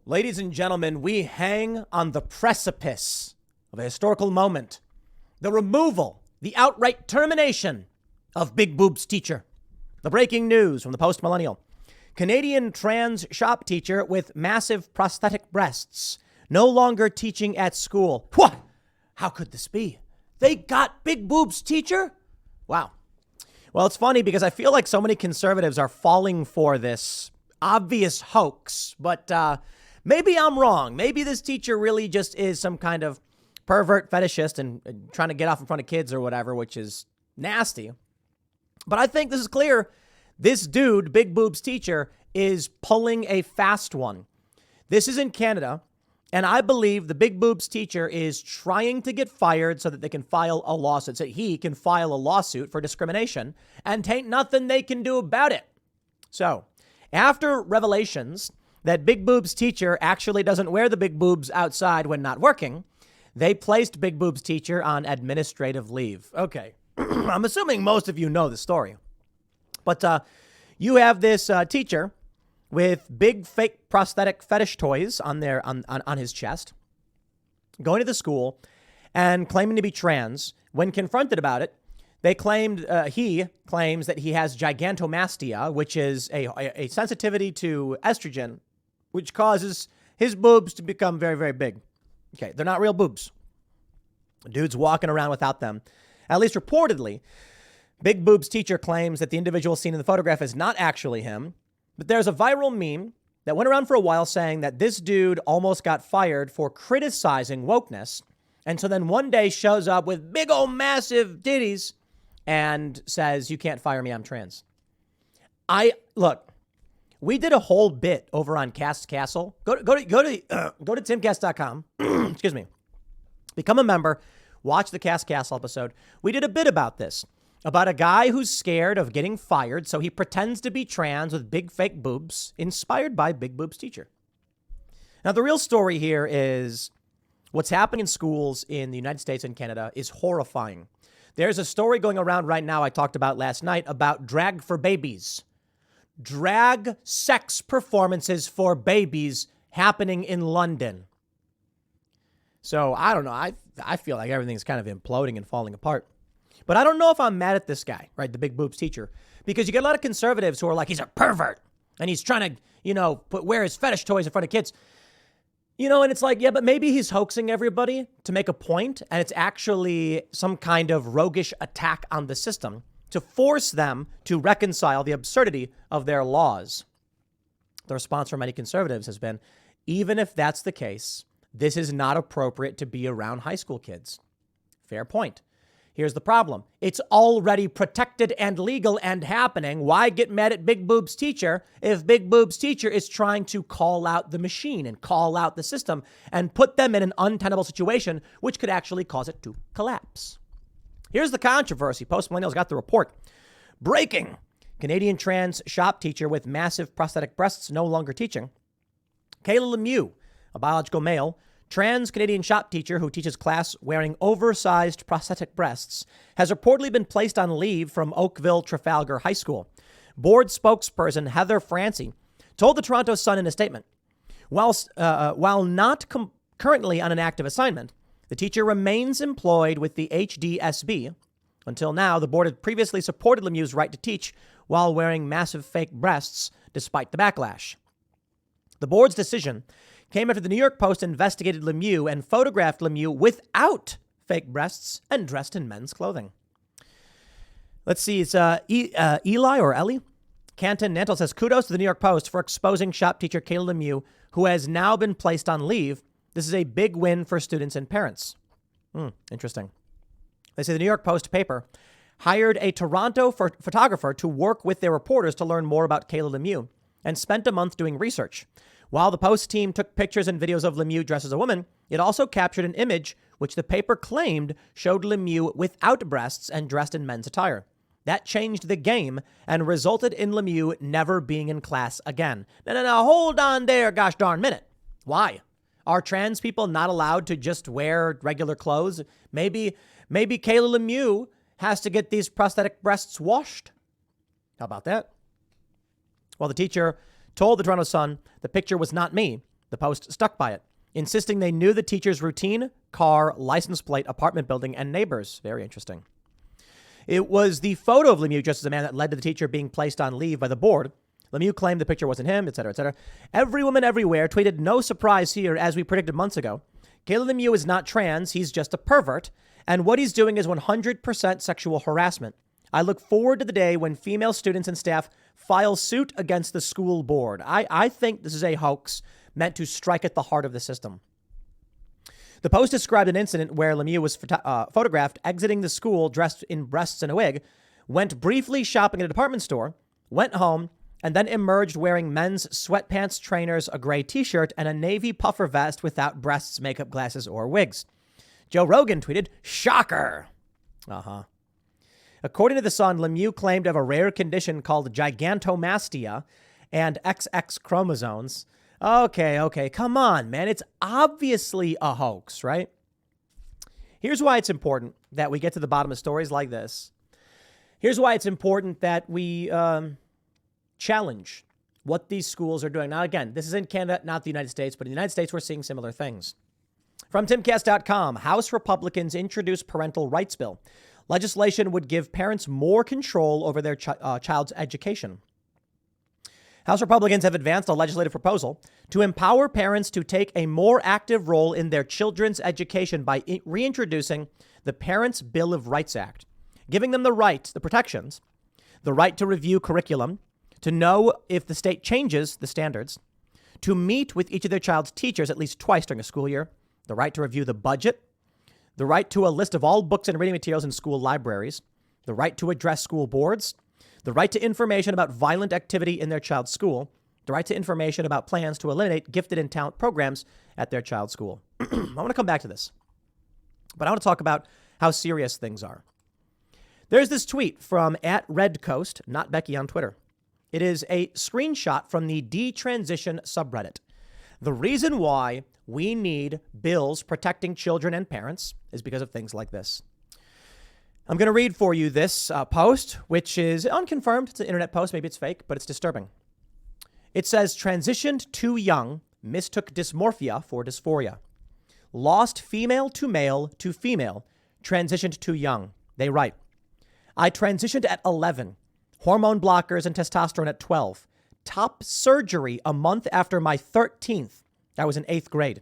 Ladies and gentlemen, we hang on the precipice of a historical moment. The removal, the outright termination of Big Boob's teacher. The breaking news from the post-millennial. Canadian trans shop teacher with massive prosthetic breasts no longer teaching at school. What? How could this be? They got Big Boob's teacher? Wow. Well, it's funny because I feel like so many conservatives are falling for this obvious hoax, but maybe I'm wrong. Maybe this teacher really just is some kind of pervert fetishist and trying to get off in front of kids or whatever, which is nasty. But I think this is clear. This dude, Big Boob's teacher, is pulling a fast one. This is in Canada, and I believe the Big Boob's teacher is trying to get fired so that they can file a lawsuit, so he can file a lawsuit for discrimination, and tain't nothing they can do about it. So, after revelations that Big Boob's teacher actually doesn't wear the big boobs outside when not working, they placed Big Boob's teacher on administrative leave. Okay, I'm assuming most of you know the story. But you have this teacher with big fake prosthetic fetish toys on his chest, going to the school and claiming to be trans. When confronted about it, he claims that he has gigantomastia, which is a sensitivity to estrogen, which causes his boobs to become very, very big. Okay, they're not real boobs. The dude's walking around without them, at least reportedly. Big Boob's teacher claims that the individual seen in the photograph is not actually him, but there's a viral meme that went around for a while saying that this dude almost got fired for criticizing wokeness, and so then one day shows up with big old massive titties and says, "You can't fire me, I'm trans." Look, we did a whole bit over on Cast Castle. Go to timcast.com. Excuse me. Become a member. Watch the Cast Castle episode. We did a bit about this. About a guy who's scared of getting fired, so he pretends to be trans with big fake boobs, inspired by Big Boob's teacher. Now, the real story here is what's happening in schools in the United States and Canada is horrifying. There's a story going around right now I talked about last night about drag for babies. Drag sex performances for babies happening in London. So, I don't know. I feel like everything's kind of imploding and falling apart. But I don't know if I'm mad at this guy, right, the Big Boob's teacher, because you get a lot of conservatives who are like, he's a pervert, and he's trying to, wear his fetish toys in front of kids. And it's like, yeah, but maybe he's hoaxing everybody to make a point, and it's actually some kind of roguish attack on the system to force them to reconcile the absurdity of their laws. The response from many conservatives has been, even if that's the case, this is not appropriate to be around high school kids. Fair point. Here's the problem. It's already protected and legal and happening. Why get mad at Big Boob's teacher if Big Boob's teacher is trying to call out the machine and call out the system and put them in an untenable situation, which could actually cause it to collapse? Here's the controversy. Post-millennials got the report. Breaking. Canadian trans shop teacher with massive prosthetic breasts no longer teaching. Kayla Lemieux, a biological male, trans Canadian shop teacher who teaches class wearing oversized prosthetic breasts, has reportedly been placed on leave from Oakville Trafalgar High School. Board spokesperson Heather Francie told the Toronto Sun in a statement, while not currently on an active assignment, the teacher remains employed with the HDSB. Until now, the board had previously supported Lemieux's right to teach while wearing massive fake breasts, despite the backlash. The board's decision came after the New York Post investigated Lemieux and photographed Lemieux without fake breasts and dressed in men's clothing. Let's see, it's Eli or Ellie? Canton Nantle says, kudos to the New York Post for exposing shop teacher Kayla Lemieux, who has now been placed on leave. This is a big win for students and parents. Interesting. They say the New York Post paper hired a Toronto photographer to work with their reporters to learn more about Kayla Lemieux and spent a month doing research. While the Post team took pictures and videos of Lemieux dressed as a woman, it also captured an image which the paper claimed showed Lemieux without breasts and dressed in men's attire. That changed the game and resulted in Lemieux never being in class again. No, hold on there, gosh darn minute. Why? Are trans people not allowed to just wear regular clothes? Maybe Kayla Lemieux has to get these prosthetic breasts washed. How about that? Well, the teacher told the Toronto Sun the picture was not me. The Post stuck by it, insisting they knew the teacher's routine, car, license plate, apartment building, and neighbors. Very interesting. It was the photo of Lemieux dressed as a man that led to the teacher being placed on leave by the board. Lemieux claimed the picture wasn't him, etc., etc. Every woman everywhere tweeted, "No surprise here, as we predicted months ago. Kayla Lemieux is not trans, he's just a pervert, and what he's doing is 100% sexual harassment. I look forward to the day when female students and staff file suit against the school board." I think this is a hoax meant to strike at the heart of the system. The Post described an incident where Lemieux was photographed exiting the school dressed in breasts and a wig, went briefly shopping at a department store, went home, and then emerged wearing men's sweatpants, trainers, a gray t-shirt, and a navy puffer vest without breasts, makeup, glasses, or wigs. Joe Rogan tweeted, "Shocker." According to The Sun, Lemieux claimed to have a rare condition called gigantomastia and XX chromosomes. Okay, come on, man. It's obviously a hoax, right? Here's why it's important that we get to the bottom of stories like this. Here's why it's important that we challenge what these schools are doing. Now, again, this is in Canada, not the United States, but in the United States, we're seeing similar things. From Timcast.com, House Republicans introduce parental rights bill. Legislation would give parents more control over their child's education. House Republicans have advanced a legislative proposal to empower parents to take a more active role in their children's education by reintroducing the Parents' Bill of Rights Act, giving them the protections, the right to review curriculum, to know if the state changes the standards, to meet with each of their child's teachers at least twice during a school year, the right to review the budget, the right to a list of all books and reading materials in school libraries, the right to address school boards, the right to information about violent activity in their child's school, the right to information about plans to eliminate gifted and talent programs at their child's school. I want to come back to this, but I want to talk about how serious things are. There's this tweet from @RedCoast, not Becky on Twitter. It is a screenshot from the detransition subreddit. The reason why we need bills protecting children and parents is because of things like this. I'm going to read for you this post, which is unconfirmed. It's an internet post. Maybe it's fake, but it's disturbing. It says, "Transitioned too young, mistook dysmorphia for dysphoria. Lost female to male to female, transitioned too young." They write, "I transitioned at 11, hormone blockers and testosterone at 12, top surgery a month after my 13th. I was in 8th grade.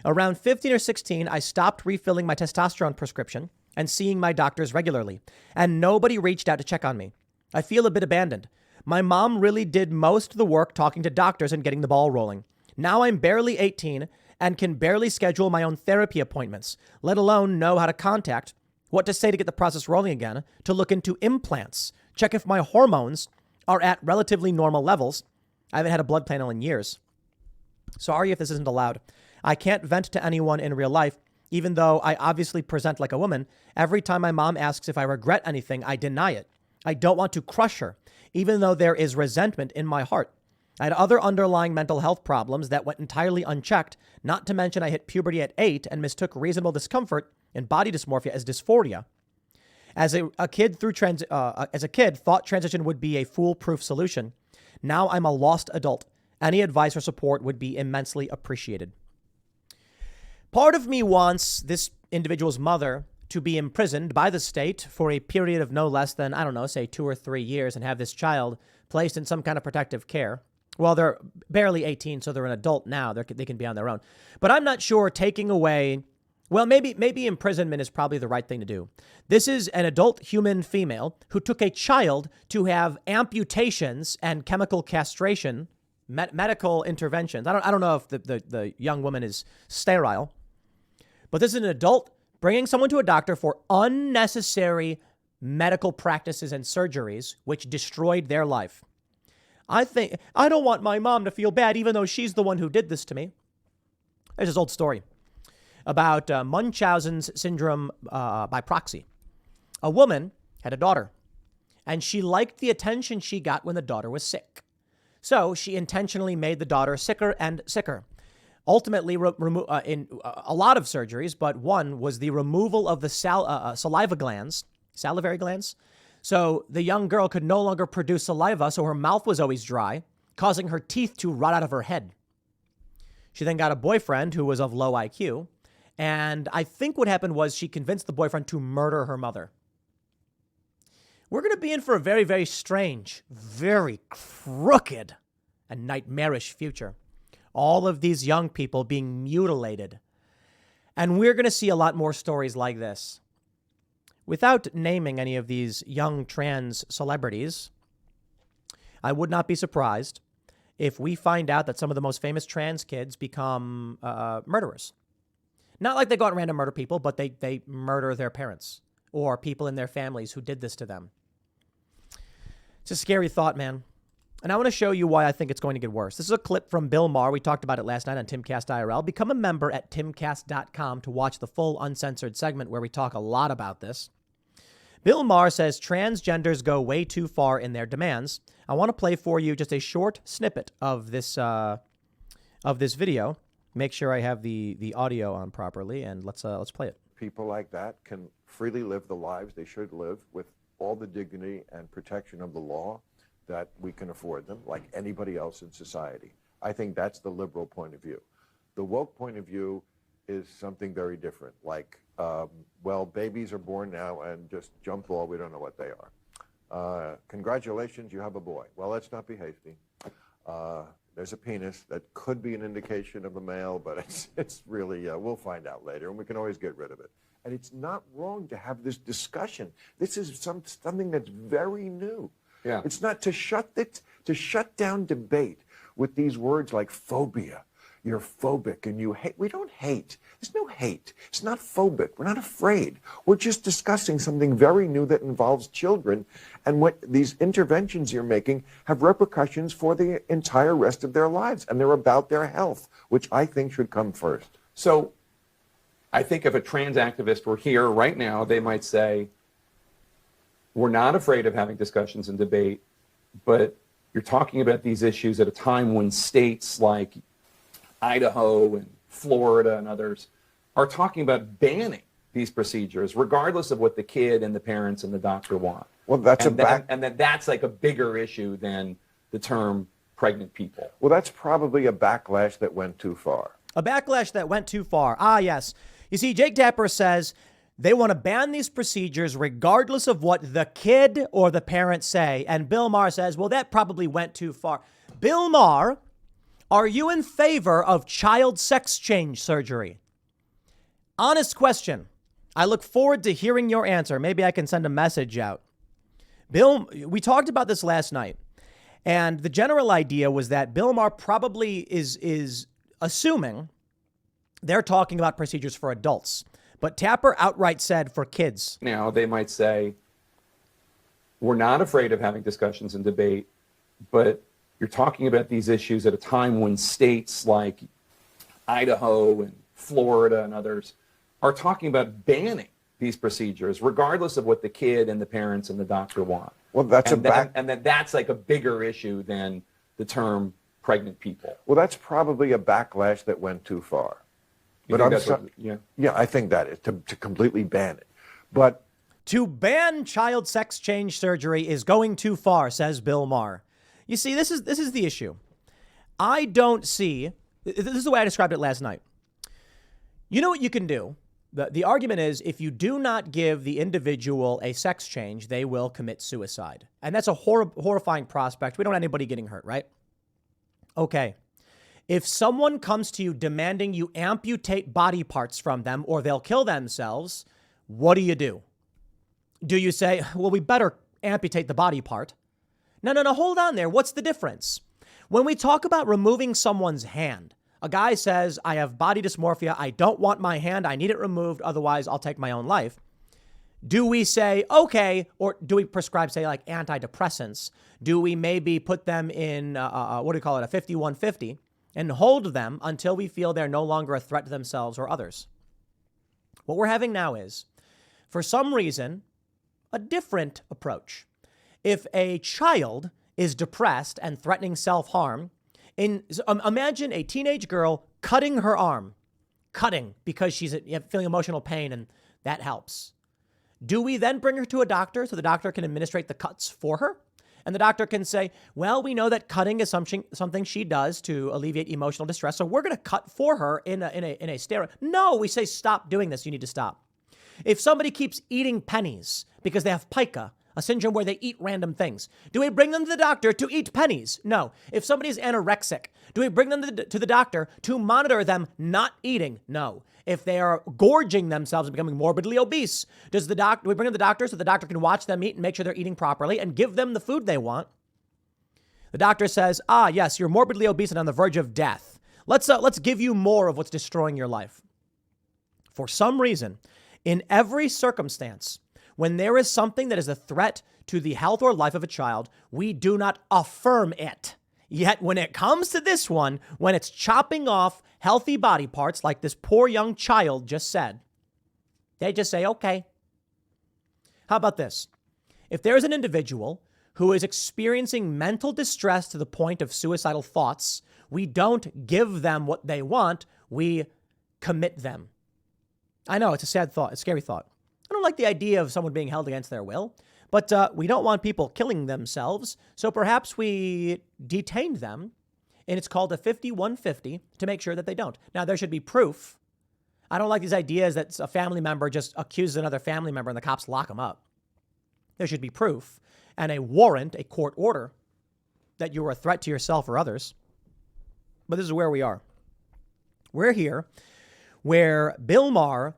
Around 15 or 16, I stopped refilling my testosterone prescription and seeing my doctors regularly, and nobody reached out to check on me. I feel a bit abandoned. My mom really did most of the work talking to doctors and getting the ball rolling. Now I'm barely 18 and can barely schedule my own therapy appointments, let alone know how to contact, what to say to get the process rolling again, to look into implants, check if my hormones are at relatively normal levels. I haven't had a blood panel in years. Sorry if this isn't allowed. I can't vent to anyone in real life, even though I obviously present like a woman. Every time my mom asks if I regret anything, I deny it. I don't want to crush her, even though there is resentment in my heart. I had other underlying mental health problems that went entirely unchecked, not to mention I hit puberty at 8 and mistook reasonable discomfort and body dysmorphia as dysphoria. As a kid, thought transition would be a foolproof solution. Now I'm a lost adult. Any advice or support would be immensely appreciated." Part of me wants this individual's mother to be imprisoned by the state for a period of no less than, say 2 or 3 years, and have this child placed in some kind of protective care. Well, they're barely 18, so they're an adult now. They can be on their own. But I'm not sure taking away, well, maybe imprisonment is probably the right thing to do. This is an adult human female who took a child to have amputations and chemical castration, medical interventions. I don't know if the young woman is sterile, but this is an adult bringing someone to a doctor for unnecessary medical practices and surgeries, which destroyed their life. I don't want my mom to feel bad, even though she's the one who did this to me. There's this old story about Munchausen's syndrome by proxy. A woman had a daughter, and she liked the attention she got when the daughter was sick. So she intentionally made the daughter sicker and sicker. Ultimately, in a lot of surgeries, but one was the removal of the salivary glands. So the young girl could no longer produce saliva, so her mouth was always dry, causing her teeth to rot out of her head. She then got a boyfriend who was of low IQ. And I think what happened was she convinced the boyfriend to murder her mother. We're going to be in for a very, very strange, very crooked and nightmarish future. All of these young people being mutilated. And we're going to see a lot more stories like this. Without naming any of these young trans celebrities, I would not be surprised if we find out that some of the most famous trans kids become murderers. Not like they go out and random murder people, but they murder their parents or people in their families who did this to them. It's a scary thought, man. And I want to show you why I think it's going to get worse. This is a clip from Bill Maher. We talked about it last night on Timcast IRL. Become a member at timcast.com to watch the full uncensored segment where we talk a lot about this. Bill Maher says transgenders go way too far in their demands. I want to play for you just a short snippet of this video. Make sure I have the audio on properly, and let's play it. People like that can freely live the lives they should live with all the dignity and protection of the law that we can afford them, like anybody else in society. I think that's the liberal point of view. The woke point of view is something very different, like, well, babies are born now and just jump ball, we don't know what they are. Congratulations, you have a boy. Well, let's not be hasty. There's a penis that could be an indication of a male, but it's really, we'll find out later, and we can always get rid of it. And it's not wrong to have this discussion. This is something that's very new. Yeah. It's not to shut down debate with these words like phobia. You're phobic and you hate. We don't hate. There's no hate. It's not phobic. We're not afraid. We're just discussing something very new that involves children. And what these interventions you're making have repercussions for the entire rest of their lives. And they're about their health, which I think should come first. So I think if a trans activist were here right now, they might say, we're not afraid of having discussions and debate, but you're talking about these issues at a time when states like Idaho and Florida and others are talking about banning these procedures, regardless of what the kid and the parents and the doctor want. Well, that's that's like a bigger issue than the term pregnant people. Well, that's probably a backlash that went too far. A backlash that went too far. Ah, yes. You see, Jake Tapper says they want to ban these procedures regardless of what the kid or the parents say. And Bill Maher says, well, that probably went too far. Bill Maher, are you in favor of child sex change surgery? Honest question. I look forward to hearing your answer. Maybe I can send a message out. Bill, we talked about this last night, and the general idea was that Bill Maher probably is assuming they're talking about procedures for adults. But Tapper outright said for kids. Now, they might say, we're not afraid of having discussions and debate, but you're talking about these issues at a time when states like Idaho and Florida and others are talking about banning these procedures, regardless of what the kid and the parents and the doctor want. Well, that's that's like a bigger issue than the term pregnant people. Well, that's probably a backlash that went too far. But I think that is to completely ban it. But to ban child sex change surgery is going too far, says Bill Maher. You see, this is the issue. I don't see. This is the way I described it last night. You know what you can do? The argument is if you do not give the individual a sex change, they will commit suicide. And that's a horrifying prospect. We don't want anybody getting hurt, right? Okay. If someone comes to you demanding you amputate body parts from them or they'll kill themselves, what do? Do you say, well, we better amputate the body part? No, hold on there. What's the difference? When we talk about removing someone's hand, a guy says, I have body dysmorphia. I don't want my hand. I need it removed. Otherwise, I'll take my own life. Do we say, okay, or do we prescribe, say, like antidepressants? Do we maybe put them in, a 5150 and hold them until we feel they're no longer a threat to themselves or others? What we're having now is, for some reason, a different approach. If a child is depressed and threatening self-harm, imagine a teenage girl cutting her arm, because she's feeling emotional pain, and that helps. Do we then bring her to a doctor so the doctor can administrate the cuts for her? And the doctor can say, well, we know that cutting is something she does to alleviate emotional distress, so we're going to cut for her in a steroid. No, we say, stop doing this. You need to stop. If somebody keeps eating pennies because they have pica, a syndrome where they eat random things, do we bring them to the doctor to eat pennies? No. If somebody is anorexic, do we bring them to the doctor to monitor them not eating? No. If they are gorging themselves and becoming morbidly obese, do we bring them to the doctor so the doctor can watch them eat and make sure they're eating properly and give them the food they want? The doctor says, yes, you're morbidly obese and on the verge of death. Let's give you more of what's destroying your life. For some reason, in every circumstance, when there is something that is a threat to the health or life of a child, we do not affirm it. Yet when it comes to this one, when it's chopping off healthy body parts like this poor young child just said, they just say, okay. How about this? If there's an individual who is experiencing mental distress to the point of suicidal thoughts, we don't give them what they want, we commit them. I know, it's a sad thought, it's a scary thought. I don't like the idea of someone being held against their will, but we don't want people killing themselves, so perhaps we detain them, and it's called a 5150 to make sure that they don't. Now, there should be proof. I don't like these ideas that a family member just accuses another family member and the cops lock them up. There should be proof and a warrant, a court order, that you are a threat to yourself or others. But this is where we are. We're here where Bill Maher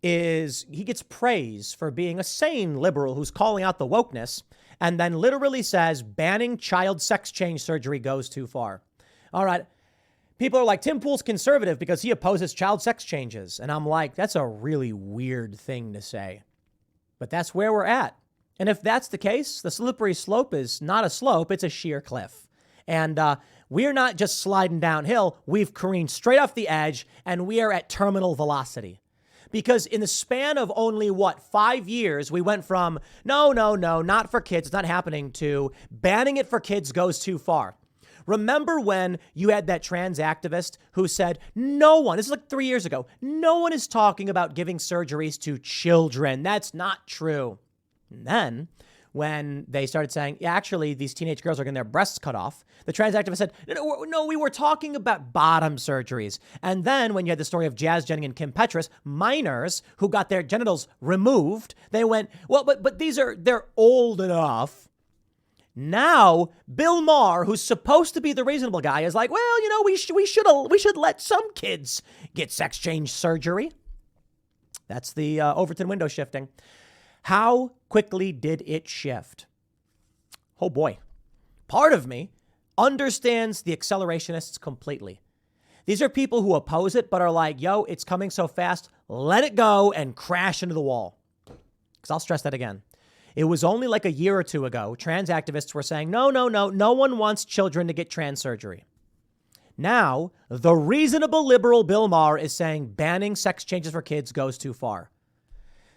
he gets praise for being a sane liberal who's calling out the wokeness and then literally says banning child sex change surgery goes too far. All right. People are like, Tim Pool's conservative because he opposes child sex changes. And I'm like, that's a really weird thing to say. But that's where we're at. And if that's the case, the slippery slope is not a slope, it's a sheer cliff. And we're not just sliding downhill, we've careened straight off the edge and we are at terminal velocity. Because in the span of only, 5 years, we went from, no, not for kids, it's not happening, to banning it for kids goes too far. Remember when you had that trans activist who said, this is like 3 years ago, no one is talking about giving surgeries to children. That's not true. And then when they started saying, actually, these teenage girls are getting their breasts cut off, the trans activist said, no, we were talking about bottom surgeries. And then when you had the story of Jazz Jennings and Kim Petras, minors who got their genitals removed, they went, well, but they're old enough. Now, Bill Maher, who's supposed to be the reasonable guy, is like, well, we should let some kids get sex change surgery. That's the Overton window shifting. How quickly did it shift? Oh boy. Part of me understands the accelerationists completely. These are people who oppose it, but are like, it's coming so fast, let it go and crash into the wall. Because I'll stress that again. It was only like a year or two ago, trans activists were saying, no one wants children to get trans surgery. Now, the reasonable liberal Bill Maher is saying banning sex changes for kids goes too far.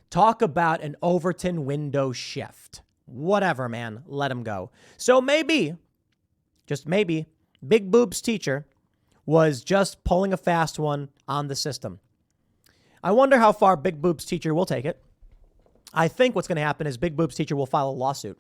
Talk about an Overton window shift. Whatever, man. Let him go. So maybe, just maybe, Big Boob's teacher was just pulling a fast one on the system. I wonder how far Big Boob's teacher will take it. I think what's going to happen is Big Boob's teacher will file a lawsuit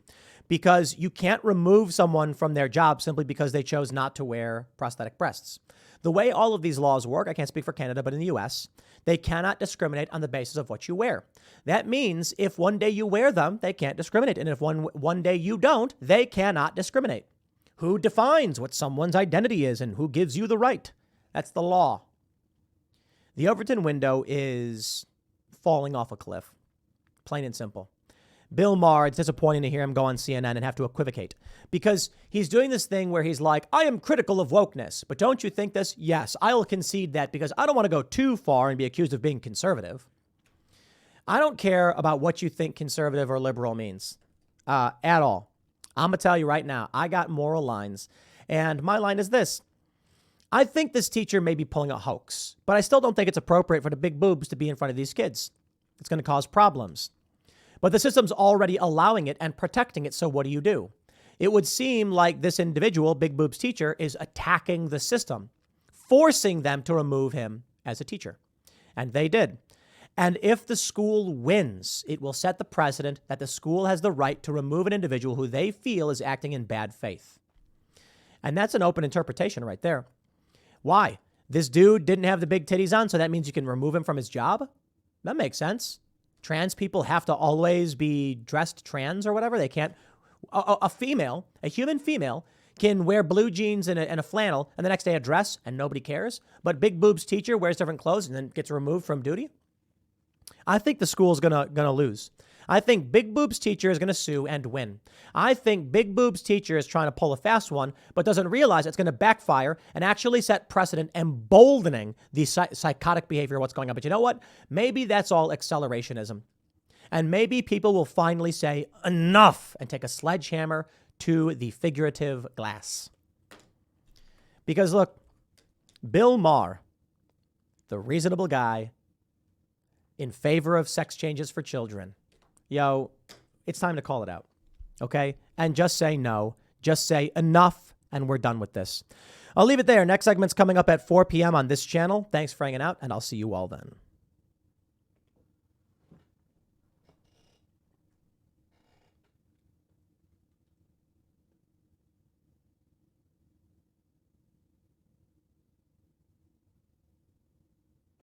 because you can't remove someone from their job simply because they chose not to wear prosthetic breasts. The way all of these laws work, I can't speak for Canada, but in the US, they cannot discriminate on the basis of what you wear. That means if one day you wear them, they can't discriminate. And if one day you don't, they cannot discriminate. Who defines what someone's identity is and who gives you the right? That's the law. The Overton window is falling off a cliff, plain and simple. Bill Maher, it's disappointing to hear him go on CNN and have to equivocate because he's doing this thing where he's like, I am critical of wokeness, but don't you think this? Yes, I'll concede that because I don't want to go too far and be accused of being conservative. I don't care about what you think conservative or liberal means at all. I'm going to tell you right now, I got moral lines, and my line is this. I think this teacher may be pulling a hoax, but I still don't think it's appropriate for the big boobs to be in front of these kids. It's going to cause problems. But the system's already allowing it and protecting it, so what do? It would seem like this individual, Big Boob's teacher, is attacking the system, forcing them to remove him as a teacher. And they did. And if the school wins, it will set the precedent that the school has the right to remove an individual who they feel is acting in bad faith. And that's an open interpretation right there. Why? This dude didn't have the big titties on, so that means you can remove him from his job? That makes sense. Trans people have to always be dressed trans or whatever. They can't. A female, a human female, can wear blue jeans and a flannel and the next day a dress and nobody cares. But big boobs teacher wears different clothes and then gets removed from duty. I think the school's gonna lose. I think big boobs teacher is gonna sue and win. I think big boobs teacher is trying to pull a fast one, but doesn't realize it's gonna backfire and actually set precedent, emboldening the psychotic behavior of what's going on. But you know what? Maybe that's all accelerationism. And maybe people will finally say enough and take a sledgehammer to the figurative glass. Because look, Bill Maher, the reasonable guy in favor of sex changes for children, it's time to call it out, okay? And just say no, just say enough, and we're done with this. I'll leave it there. Next segment's coming up at 4 p.m. on this channel. Thanks for hanging out, and I'll see you all then.